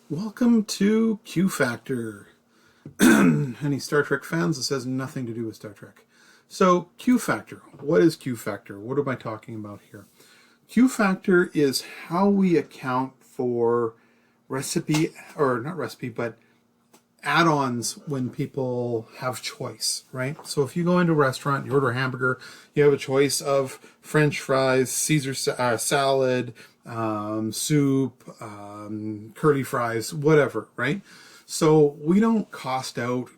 Welcome to Q Factor. Any Star Trek fans? This has nothing to do with Star Trek. So Q Factor, what is Q Factor? What am I talking about here? Q Factor is how we account for recipe, or not recipe, but add-ons when people have choice, right? So if you go into a restaurant, you order a hamburger, you have a choice of French fries, Caesar salad, soup, curly fries, whatever, right? So we don't cost out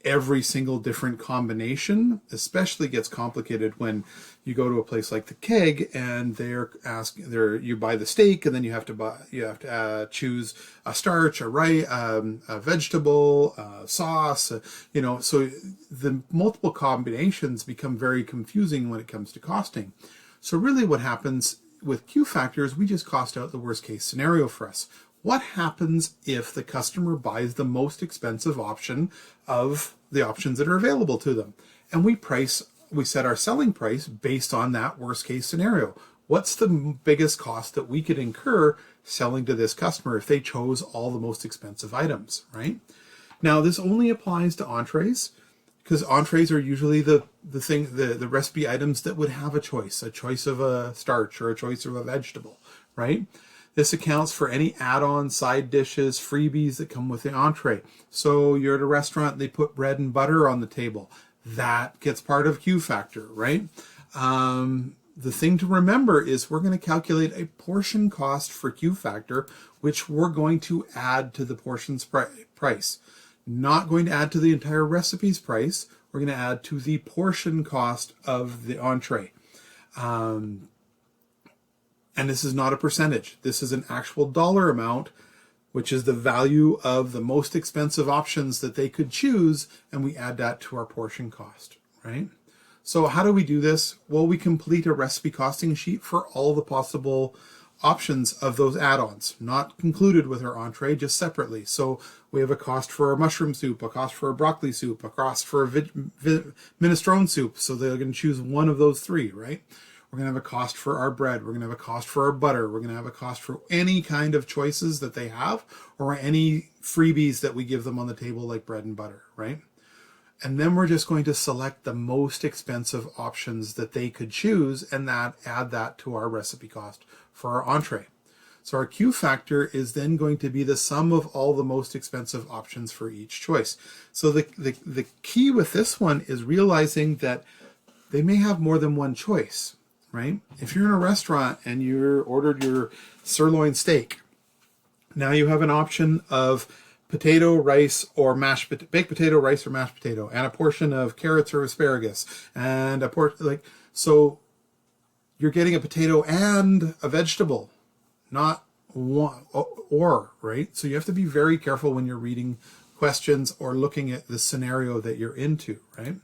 every single different combination. Especially gets complicated when you go to a place like the Keg and you buy the steak, and then you have to choose a starch, a rice, a vegetable, sauce, so the multiple combinations become very confusing when it comes to costing. So really what happens with Q factors, we just cost out the worst case scenario for us. What happens if the customer buys the most expensive option of the options that are available to them? And we set our selling price based on that worst case scenario. What's the biggest cost that we could incur selling to this customer if they chose all the most expensive items, right? Now, this only applies to entrees, because entrees are usually the recipe items that would have a choice of a starch or a choice of a vegetable, right? This accounts for any add-on side dishes, freebies that come with the entree. So you're at a restaurant, they put bread and butter on the table. That gets part of Q factor, right? The thing to remember is we're going to calculate a portion cost for Q factor, which we're going to add to the portion's price. Not going to add to the entire recipe's price. We're going to add to the portion cost of the entree. And this is not a percentage. This is an actual dollar amount, which is the value of the most expensive options that they could choose, and we add that to our portion cost, right? So how do we do this? Well, we complete a recipe costing sheet for all the possible options of those add-ons, not included with our entree, just separately. So we have a cost for a mushroom soup, a cost for a broccoli soup, a cost for a minestrone soup. So they're going to choose one of those three, right? We're going to have a cost for our bread. We're going to have a cost for our butter. We're going to have a cost for any kind of choices that they have, or any freebies that we give them on the table, like bread and butter, right? And then we're just going to select the most expensive options that they could choose, and add that to our recipe cost for our entree. So our Q factor is then going to be the sum of all the most expensive options for each choice. So the key with this one is realizing that they may have more than one choice, right? If you're in a restaurant and you ordered your sirloin steak, now you have an option of potato, rice, or baked potato, rice, or mashed potato, and a portion of carrots or asparagus, and so you're getting a potato and a vegetable, not one or, right? So you have to be very careful when you're reading questions or looking at the scenario that you're into, right?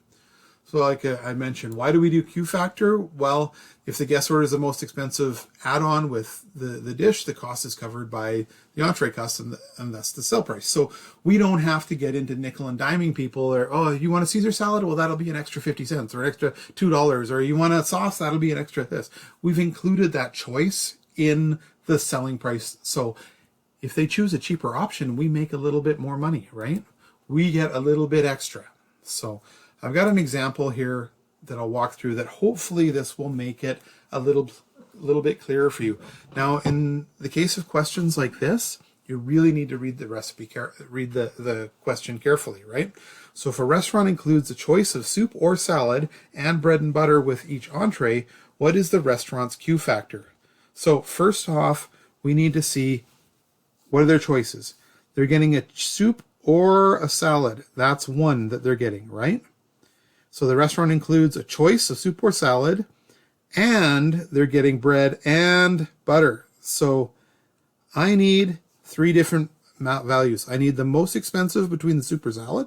So like I mentioned, why do we do Q factor? Well, if the guest orders the most expensive add-on with the dish, the cost is covered by the entree cost, and that's the sell price. So we don't have to get into nickel and diming people, or, oh, you want a Caesar salad? Well, that'll be an extra 50 cents or an extra $2. Or you want a sauce? That'll be an extra this. We've included that choice in the selling price. So if they choose a cheaper option, we make a little bit more money, right? We get a little bit extra. So I've got an example here that I'll walk through that hopefully this will make it a little bit clearer for you. Now, in the case of questions like this, you really need to read the recipe, read the question carefully, right? So if a restaurant includes a choice of soup or salad and bread and butter with each entree, what is the restaurant's Q factor? So first off, we need to see what are their choices. They're getting a soup or a salad. That's one that they're getting, right? So the restaurant includes a choice of soup or salad, and they're getting bread and butter. So I need three different values. I need the most expensive between the soup or salad,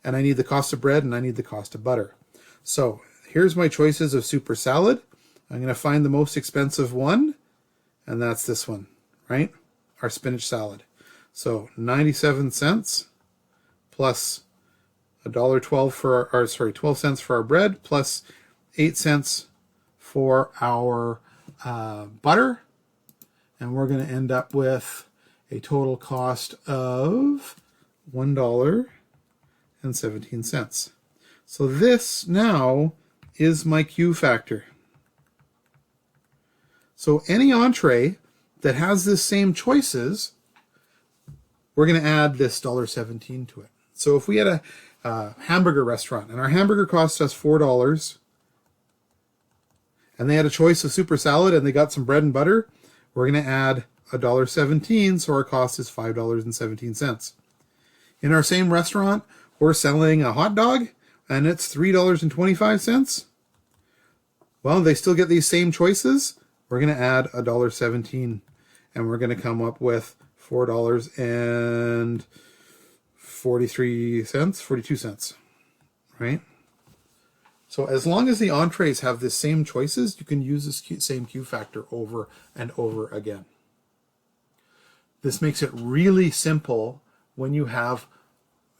and I need the cost of bread, and I need the cost of butter. So here's my choices of soup or salad. I'm going to find the most expensive one, and that's this one, right? Our spinach salad. So 97 cents plus $1.12 for our 12 cents for our bread, plus 8 cents for our butter, and we're going to end up with a total cost of $1.17. So this now is my Q factor. So any entree that has this same choices, we're going to add this $1.17 to it. So if we had a hamburger restaurant and our hamburger cost us $4 and they had a choice of super salad and they got some bread and butter, we're going to add $1.17, so our cost is $5.17. In our same restaurant, we're selling a hot dog and it's $3.25. Well, they still get these same choices. We're going to add $1.17 and we're going to come up with $4.42, right? So as long as the entrees have the same choices, you can use this same Q factor over and over again. This makes it really simple when you have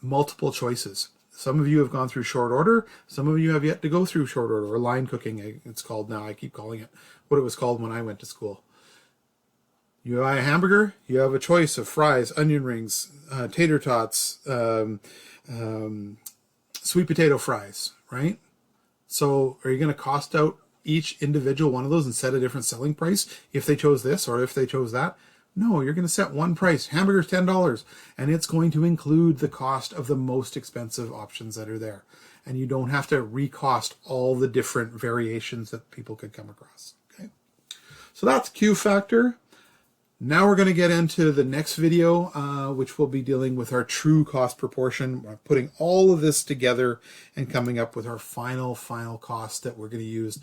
multiple choices. Some of you have gone through short order. Some of you have yet to go through short order, or line cooking, it's called now. I keep calling it what it was called when I went to school. You buy a hamburger, you have a choice of fries, onion rings, tater tots, sweet potato fries, right? So are you going to cost out each individual one of those and set a different selling price if they chose this or if they chose that? No, you're going to set one price. Hamburger's $10, and it's going to include the cost of the most expensive options that are there. And you don't have to recost all the different variations that people could come across. Okay, so that's Q factor. Now we're going to get into the next video, which will be dealing with our true cost proportion, putting all of this together and coming up with our final cost that we're going to use